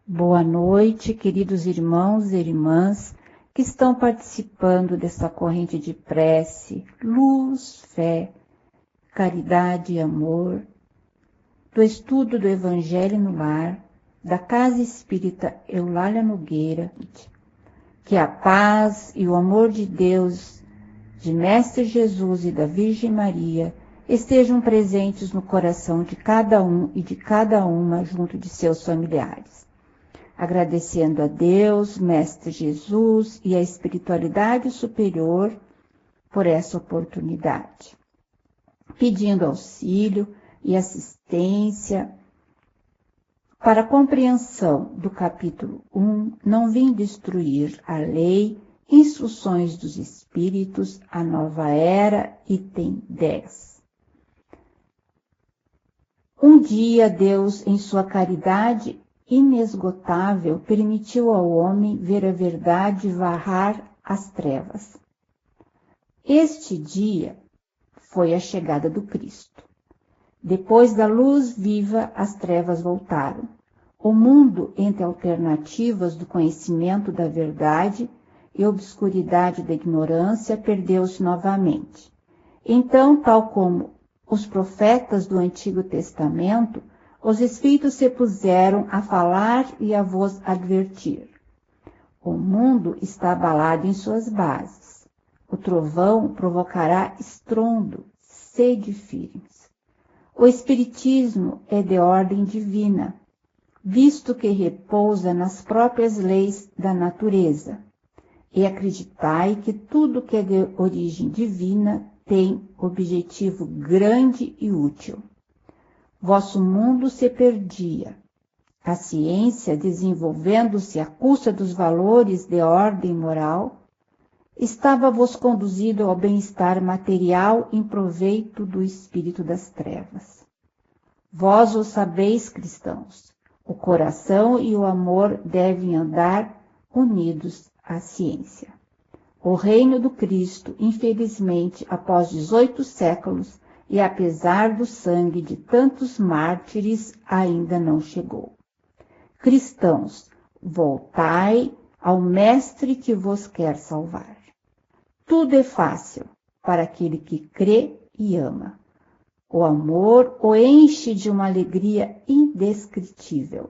Boa noite, queridos irmãos e irmãs que estão participando dessa corrente de prece, luz, fé, caridade e amor, do estudo do Evangelho no Lar, da Casa Espírita Eulália Nogueira. Que a paz e o amor de Deus, de Mestre Jesus e da Virgem Maria estejam presentes no coração de cada um e de cada uma junto de seus familiares. Agradecendo a Deus, Mestre Jesus e a espiritualidade superior por essa oportunidade. Pedindo auxílio e assistência para a compreensão do capítulo 1, Não vim destruir a lei, Instruções dos Espíritos, a Nova Era, item 10. Um dia Deus, em sua caridade inesgotável, permitiu ao homem ver a verdade varrar as trevas. Este dia foi a chegada do Cristo. Depois da luz viva, as trevas voltaram. O mundo, entre alternativas do conhecimento da verdade e obscuridade da ignorância, perdeu-se novamente. Então, tal como os profetas do Antigo Testamento, os Espíritos se puseram a falar e a vos advertir. O mundo está abalado em suas bases. O trovão provocará estrondo, sede firmes. O Espiritismo é de ordem divina, visto que repousa nas próprias leis da natureza. E acreditai que tudo que é de origem divina tem objetivo grande e útil. Vosso mundo se perdia. A ciência, desenvolvendo-se à custa dos valores de ordem moral, estava-vos conduzido ao bem-estar material em proveito do espírito das trevas. Vós o sabeis, cristãos, o coração e o amor devem andar unidos à ciência. O reino do Cristo, infelizmente, após 18 séculos, e apesar do sangue de tantos mártires, ainda não chegou. Cristãos, voltai ao Mestre que vos quer salvar. Tudo é fácil para aquele que crê e ama. O amor o enche de uma alegria indescritível.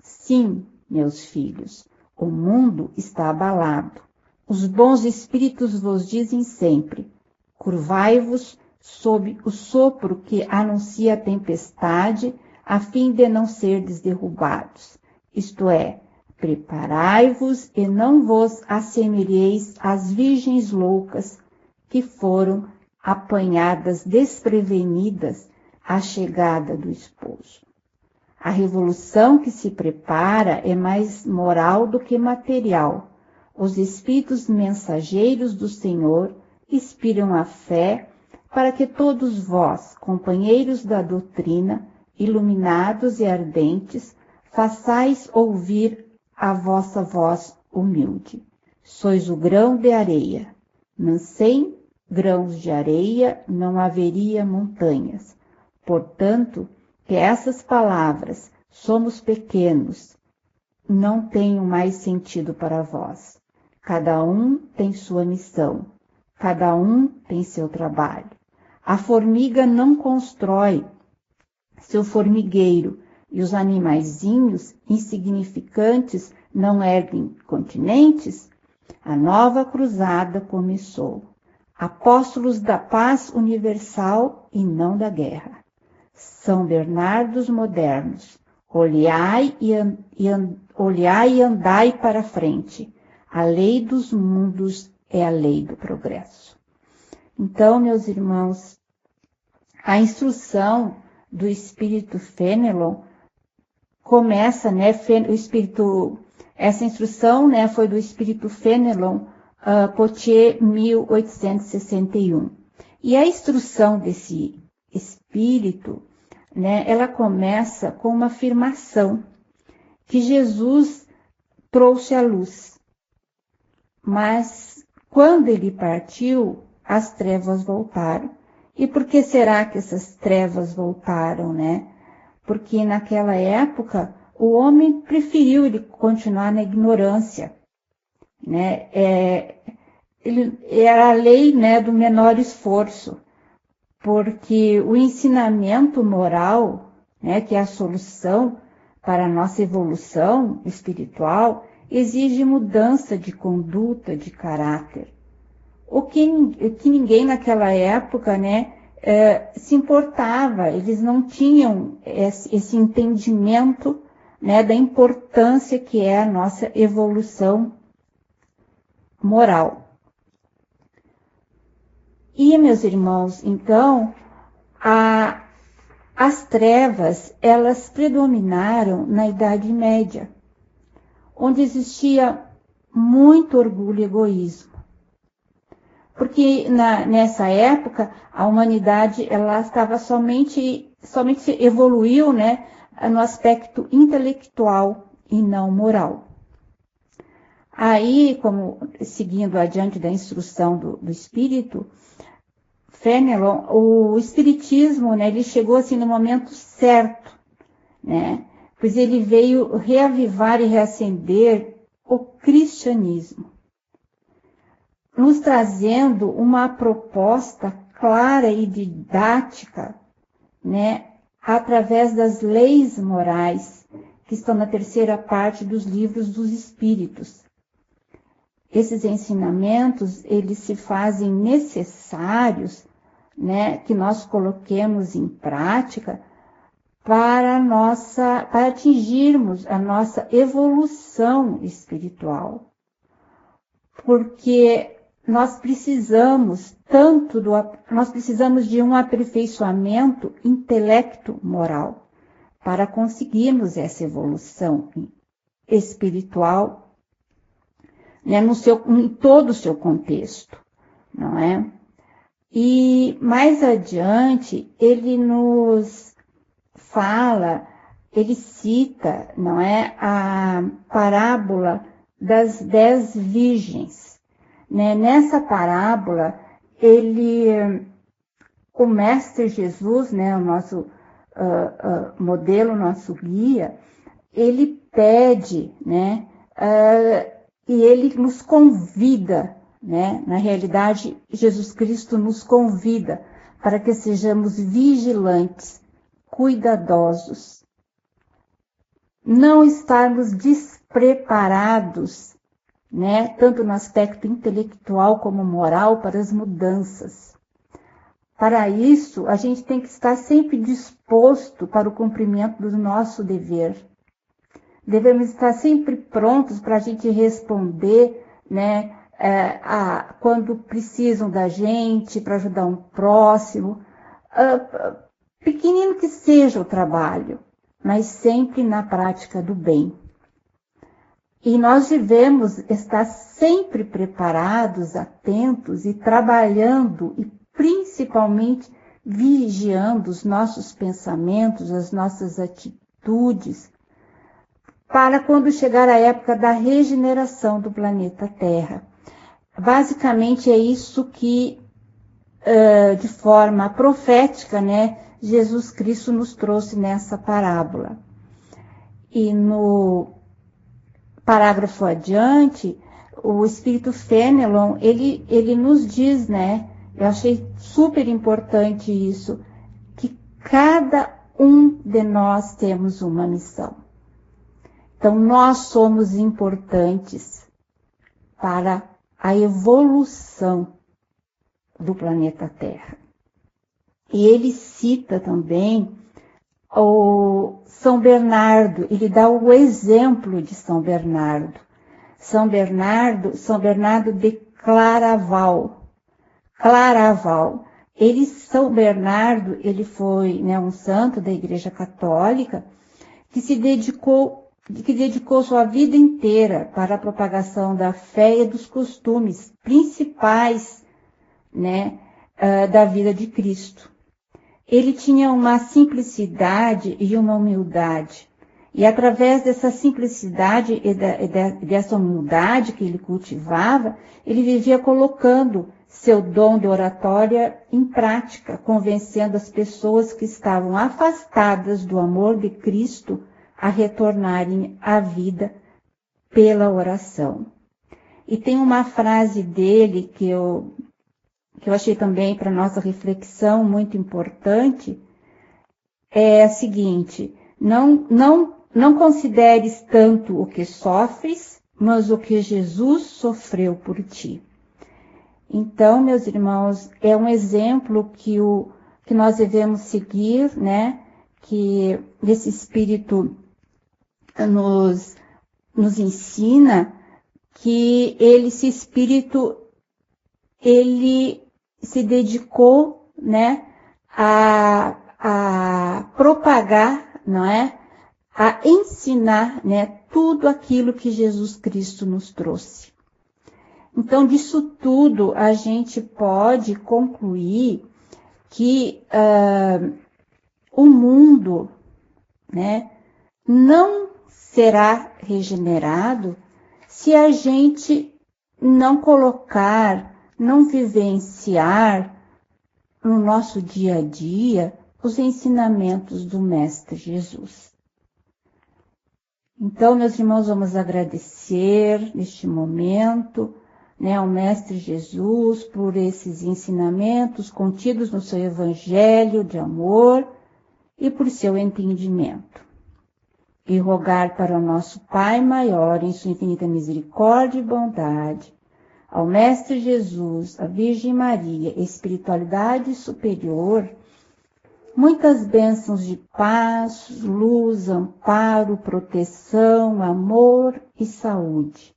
Sim, meus filhos, o mundo está abalado. Os bons espíritos vos dizem sempre: curvai-vos sob o sopro que anuncia a tempestade, a fim de não serdes derrubados. Isto é, preparai-vos e não vos assemelheis às virgens loucas que foram apanhadas desprevenidas à chegada do esposo. A revolução que se prepara é mais moral do que material. Os espíritos mensageiros do Senhor inspiram a fé para que todos vós, companheiros da doutrina, iluminados e ardentes, façais ouvir a vossa voz humilde. Sois o grão de areia, mas sem grãos de areia não haveria montanhas. Portanto, que essas palavras, somos pequenos, não tenham mais sentido para vós. Cada um tem sua missão, cada um tem seu trabalho. A formiga não constrói seu formigueiro e os animaizinhos insignificantes não erguem continentes. A nova cruzada começou. Apóstolos da paz universal e não da guerra. São Bernardos modernos. Olhai e andai para frente. A lei dos mundos é a lei do progresso. Então, meus irmãos, a instrução do Espírito Fenelon começa, essa instrução, foi do Espírito Fenelon, Poitiers, 1861. E a instrução desse Espírito, ela começa com uma afirmação que Jesus trouxe à luz. Mas quando ele partiu, as trevas voltaram. E por que será que essas trevas voltaram, Porque naquela época o homem preferiu ele continuar na ignorância, né? Era a lei, né, do menor esforço, porque o ensinamento moral, né, que é a solução para a nossa evolução espiritual, exige mudança de conduta, de caráter. O que ninguém naquela época, né, se importava, eles não tinham esse entendimento, né, da importância que é a nossa evolução moral. E, meus irmãos, então, as trevas, elas predominaram na Idade Média, onde existia muito orgulho e egoísmo. Porque nessa época, a humanidade ela estava somente evoluiu, né, no aspecto intelectual e não moral. Aí, como seguindo adiante da instrução do Espírito, Fenelon, o Espiritismo, né, ele chegou assim no momento certo, né, pois ele veio reavivar e reacender o cristianismo, nos trazendo uma proposta clara e didática, né, através das leis morais que estão na terceira parte dos livros dos Espíritos. Esses ensinamentos, eles se fazem necessários, né, que nós coloquemos em prática para atingirmos a nossa evolução espiritual. Porque nós precisamos de um aperfeiçoamento intelecto-moral para conseguirmos essa evolução espiritual, né, em todo o seu contexto, não é? E mais adiante ele nos fala, ele cita, não é, a parábola das 10 virgens. Né? Nessa parábola, o Mestre Jesus, né, o nosso modelo, o nosso guia, ele pede, né, e ele nos convida, né, na realidade, Jesus Cristo nos convida para que sejamos vigilantes, cuidadosos, não estarmos despreparados, né, tanto no aspecto intelectual como moral, para as mudanças. Para isso, a gente tem que estar sempre disposto para o cumprimento do nosso dever. Devemos estar sempre prontos para a gente responder, né, quando precisam da gente, para ajudar um próximo. Pequenino que seja o trabalho, mas sempre na prática do bem. E nós devemos estar sempre preparados, atentos e trabalhando e principalmente vigiando os nossos pensamentos, as nossas atitudes, para quando chegar a época da regeneração do planeta Terra. Basicamente é isso que, de forma profética, né, Jesus Cristo nos trouxe nessa parábola. E no parágrafo adiante, o Espírito Fenelon, ele nos diz, né, eu achei super importante isso, que cada um de nós temos uma missão. Então, nós somos importantes para a evolução do planeta Terra. E ele cita também o São Bernardo, ele dá o exemplo de São Bernardo. São Bernardo de Claraval. São Bernardo, ele foi, né, um santo da Igreja Católica que dedicou sua vida inteira para a propagação da fé e dos costumes principais, né, da vida de Cristo. Ele tinha uma simplicidade e uma humildade. E através dessa simplicidade e dessa humildade que ele cultivava, ele vivia colocando seu dom de oratória em prática, convencendo as pessoas que estavam afastadas do amor de Cristo a retornarem à vida pela oração. E tem uma frase dele que eu achei também para nossa reflexão muito importante, é a seguinte: não consideres tanto o que sofres, mas o que Jesus sofreu por ti. Então, meus irmãos, é um exemplo que nós devemos seguir, né? Que esse Espírito nos ensina que esse Espírito, ele se dedicou, né, a propagar, não é? A ensinar, né, tudo aquilo que Jesus Cristo nos trouxe. Então, disso tudo, a gente pode concluir que o mundo, né, não será regenerado se a gente não colocar, não vivenciar no nosso dia a dia os ensinamentos do Mestre Jesus. Então, meus irmãos, vamos agradecer neste momento, né, ao Mestre Jesus por esses ensinamentos contidos no seu Evangelho de amor e por seu entendimento. E rogar para o nosso Pai maior, em sua infinita misericórdia e bondade, ao Mestre Jesus, à Virgem Maria, espiritualidade superior, muitas bênçãos de paz, luz, amparo, proteção, amor e saúde.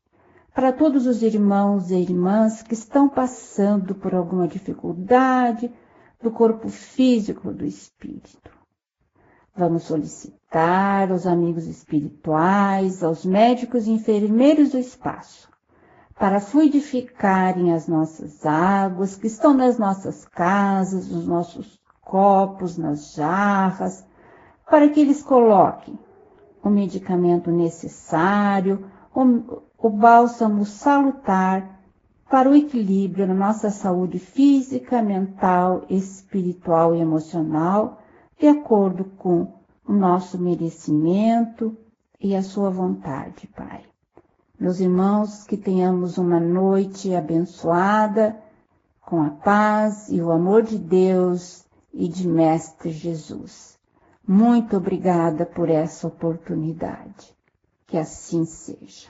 Para todos os irmãos e irmãs que estão passando por alguma dificuldade do corpo físico ou do espírito. Vamos solicitar aos amigos espirituais, aos médicos e enfermeiros do espaço, para fluidificarem as nossas águas que estão nas nossas casas, nos nossos copos, nas jarras, para que eles coloquem o medicamento necessário, o bálsamo salutar para o equilíbrio na nossa saúde física, mental, espiritual e emocional, de acordo com o nosso merecimento e a sua vontade, Pai. Meus irmãos, que tenhamos uma noite abençoada, com a paz e o amor de Deus e de Mestre Jesus. Muito obrigada por essa oportunidade. Que assim seja.